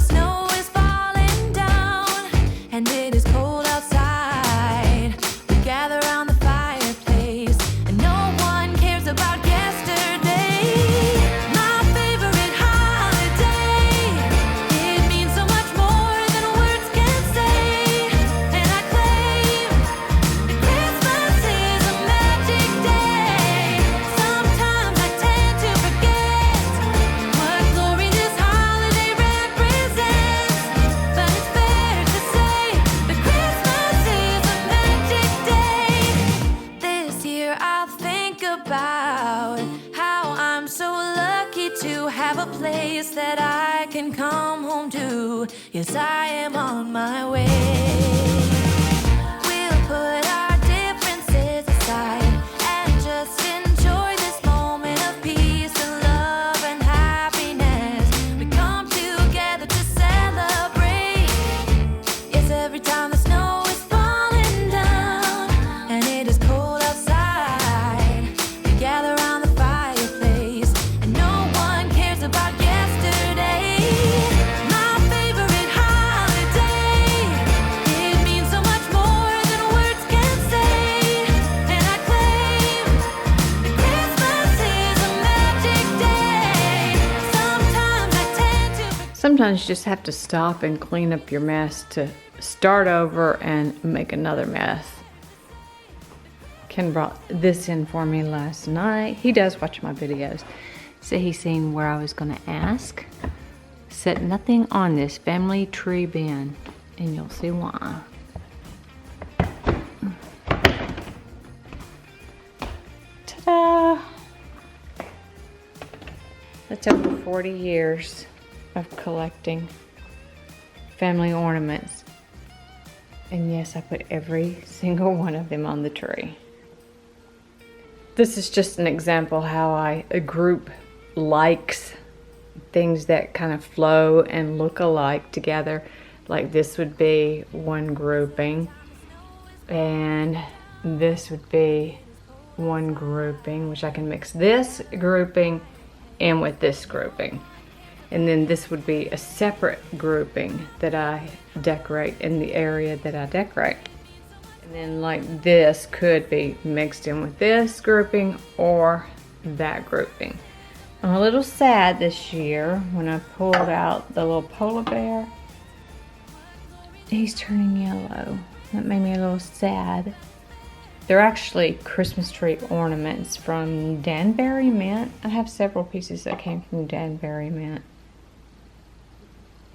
snow is falling down and it is cold outside, we gather around the fireplace and no one cares about yesterday. My favorite holiday, it means so much more than words can say. And I claim that Christmas is a magic day. Sometimes I tend to forget what glory this holiday represents, but it's fair to say that Christmas is a magic day. This year I'll think about how I'm so lucky to have a place that I can come home to. Yes, I am on my way. We'll put our differences aside and just enjoy this moment of peace and love and happiness. We come together to celebrate. Yes, every time the snow is falling down and it is cold outside, we gather around the fireplace and no one cares about yesterday. My favorite holiday, it means so much more than words can say. And I claim that Christmas is a magic day. Sometimes I tend to Sometimes you just have to stop and clean up your mess to start over and make another mess. Ken brought this in for me last night. He does watch my videos. So he's seen where I was gonna ask. Set nothing on this family tree bin, and you'll see why. Ta-da! That's over 40 years of collecting family ornaments. And yes, I put every single one of them on the tree. This is just an example how I group likes, things that kind of flow and look alike together. Like this would be one grouping, and this would be one grouping, which I can mix this grouping in with this grouping. And then this would be a separate grouping that I decorate in the area that I decorate. And then like this could be mixed in with this grouping or that grouping. I'm a little sad this year when I pulled out the little polar bear. He's turning yellow. That made me a little sad. They're actually Christmas tree ornaments from Danbury Mint. I have several pieces that came from Danbury Mint.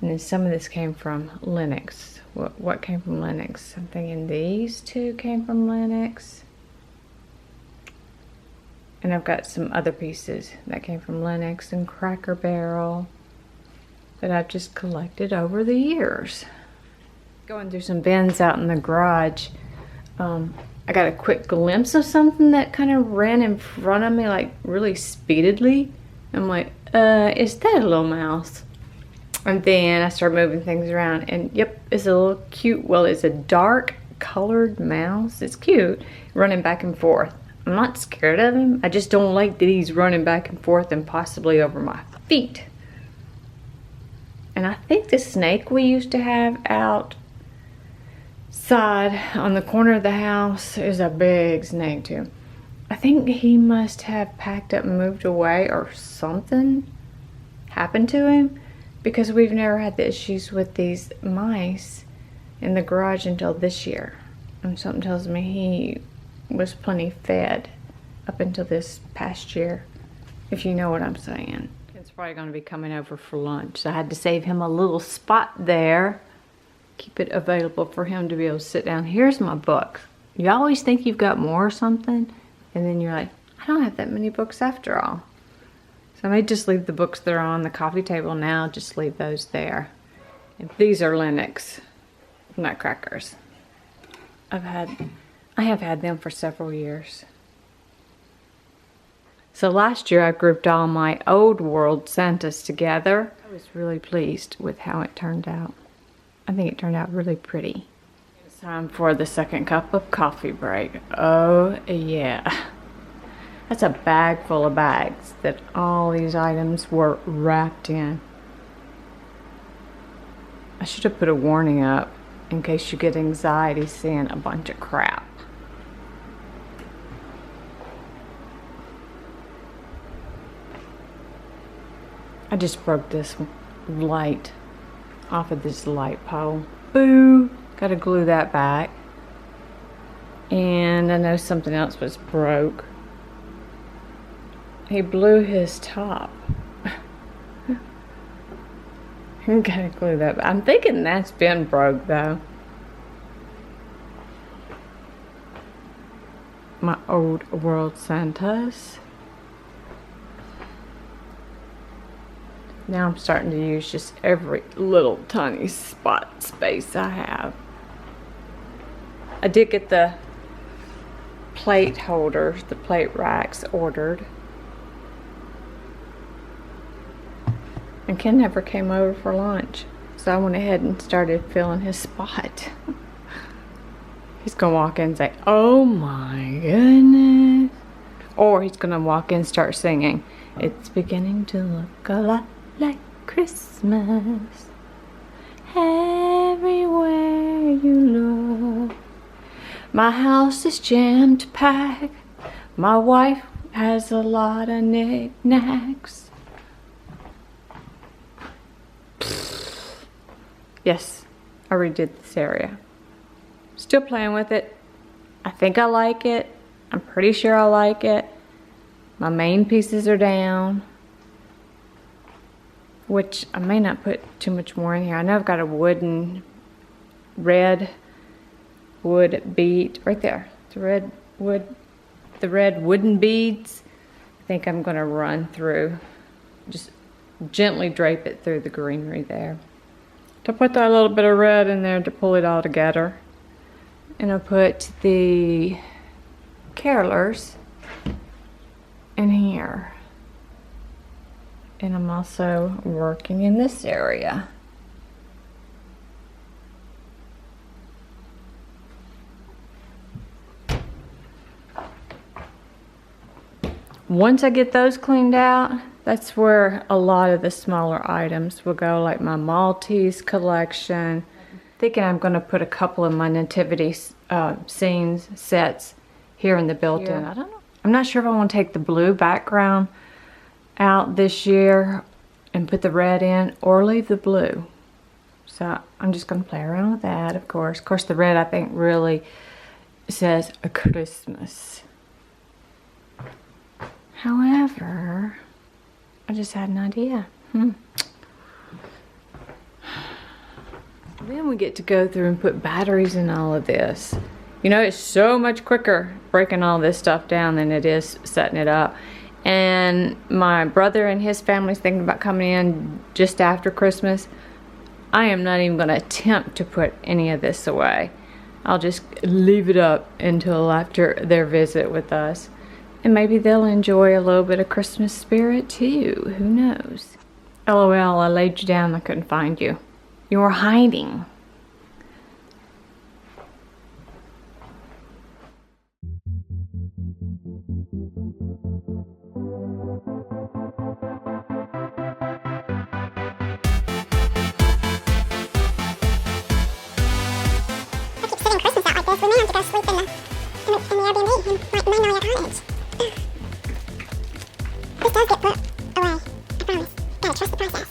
And then some of this came from Lenox. What came from Lenox? I'm thinking these two came from Lenox. And I've got some other pieces that came from Lenox and Cracker Barrel that I've just collected over the years. Going through some bins out in the garage, I got a quick glimpse of something that kind of ran in front of me like really speedily. I'm like, is that a little mouse? And then I started moving things around, and yep, it's a little cute, well, it's a dark colored mouse. It's cute, running back and forth. I'm not scared of him. I just don't like that he's running back and forth and possibly over my feet. And I think the snake we used to have outside on the corner of the house is a big snake too. I think he must have packed up and moved away, or something happened to him, because we've never had the issues with these mice in the garage until this year. And something tells me he was plenty fed up until this past year, if you know what I'm saying. It's probably going to be coming over for lunch, so I had to save him a little spot there, keep it available for him to be able to sit down. Here's my book. You always think you've got more or something, and then you're like, I don't have that many books after all. So I may just leave the books that are on the coffee table now, just leave those there. And these are Lenox nutcrackers. I have had them for several years. So last year I grouped all my old world Santas together. I was really pleased with how it turned out. I think it turned out really pretty. It's time for the second cup of coffee break. Oh yeah. That's a bag full of bags that all these items were wrapped in. I should have put a warning up in case you get anxiety seeing a bunch of crap. I just broke this light off of this light pole. Boo! Gotta glue that back. And I know something else was broke. He blew his top. Gotta glue that back. I'm thinking that's been broke though. My old world Santas. Now I'm starting to use just every little tiny spot space I have. I did get the plate holders, the plate racks ordered. And Ken never came over for lunch, so I went ahead and started filling his spot. He's gonna walk in and say, "Oh my goodness." Or he's gonna walk in and start singing, "It's beginning to look a lot like Christmas everywhere you look. My house is jammed packed. My wife has a lot of knickknacks." Yes, I redid this area. Still playing with it. I think I like it. I'm pretty sure I like it. My main pieces are down, which I may not put too much more in here. I know I've got a red wood bead right there. The red wooden beads. I think I'm gonna run through, just gently drape it through the greenery there. To put that little bit of red in there to pull it all together. And I'll put the carolers in here. And I'm also working in this area. Once I get those cleaned out, that's where a lot of the smaller items will go, like my Maltese collection. Thinking I'm going to put a couple of my nativity scenes sets here in the built-in. I don't know. I'm not sure if I want to take the blue background out this year and put the red in, or leave the blue. So I'm just going to play around with that, of course. Of course, the red I think really says a Christmas. However, I just had an idea. Then we get to go through and put batteries in all of this. You know, it's so much quicker breaking all this stuff down than it is setting it up. And my brother and his family's thinking about coming in just after Christmas. I am not even going to attempt to put any of this away. I'll just leave it up until after their visit with us. And maybe they'll enjoy a little bit of Christmas spirit too. Who knows? LOL, I laid you down, I couldn't find you. You were hiding. We may have to go sleep in the Airbnb in my Marriott cottage. This does get put away, I promise. Gotta trust the process.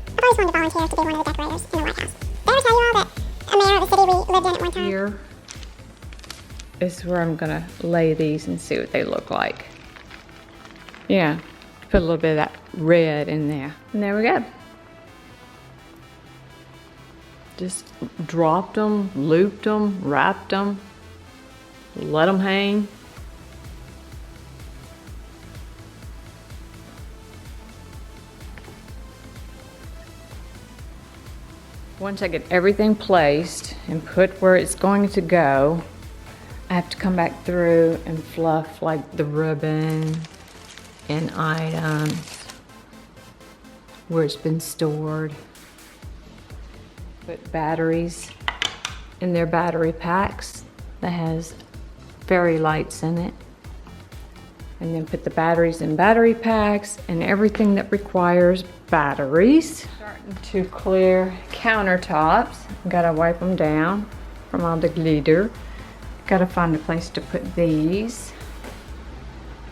I've always wanted to volunteer to be one of the decorators in the White House. Did I ever tell you all that a mayor of the city we lived in at one time? Here is where I'm gonna lay these and see what they look like. Yeah, put a little bit of that red in there. And there we go. Just dropped them, looped them, wrapped them, let them hang. Once I get everything placed and put where it's going to go, I have to come back through and fluff like the ribbon and items where it's been stored. Put batteries in their battery packs that has fairy lights in it. And then put the batteries in battery packs and everything that requires batteries. Starting to clear countertops. Gotta wipe them down from all the glitter. Gotta find a place to put these.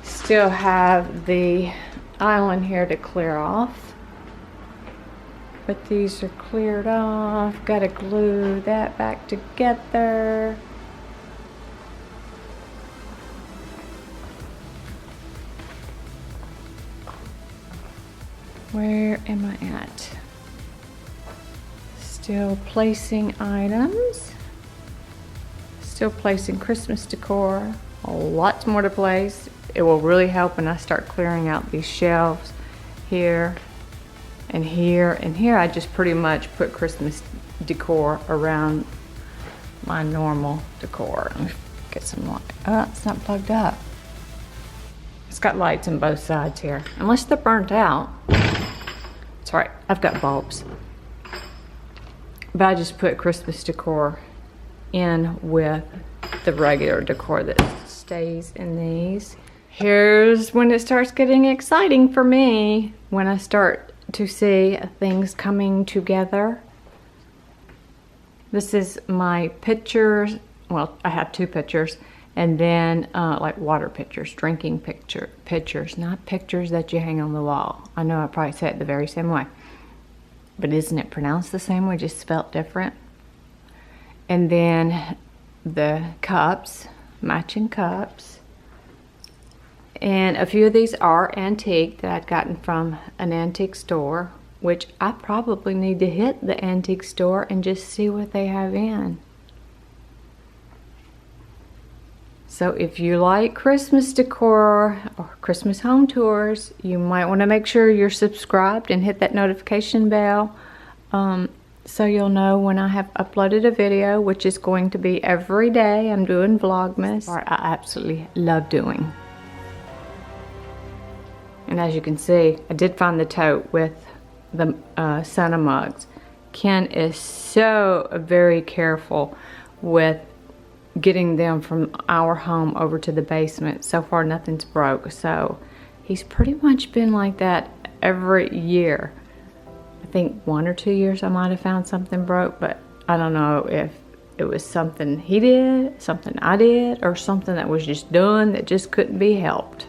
Still have the island here to clear off. But these are cleared off. Gotta glue that back together. Where am I at? Still placing items. Still placing Christmas decor. Lots more to place. It will really help when I start clearing out these shelves here and here and here. I just pretty much put Christmas decor around my normal decor. Let me get some light. Oh, it's not plugged up. It's got lights on both sides here, unless they're burnt out. It's all right, I've got bulbs. But I just put Christmas decor in with the regular decor that stays in these. Here's when it starts getting exciting for me, when I start to see things coming together. This is my pictures. Well, I have two pictures, and then like water pictures, drinking pictures, not pictures that you hang on the wall. I know I probably say it the very same way, but isn't it pronounced the same way, just spelled different? And then the cups, matching cups. And a few of these are antique that I'd gotten from an antique store, which I probably need to hit the antique store and just see what they have in. So if you like Christmas decor or Christmas home tours, you might want to make sure you're subscribed and hit that notification bell so you'll know when I have uploaded a video, which is going to be every day. I'm doing Vlogmas, part I absolutely love doing. And as you can see, I did find the tote with the Santa mugs. Ken is so very careful with getting them from our home over to the basement. So far nothing's broke, so he's pretty much been like that every year. I think 1 or 2 years I might have found something broke, but I don't know if it was something he did, something I did, or something that was just done that just couldn't be helped.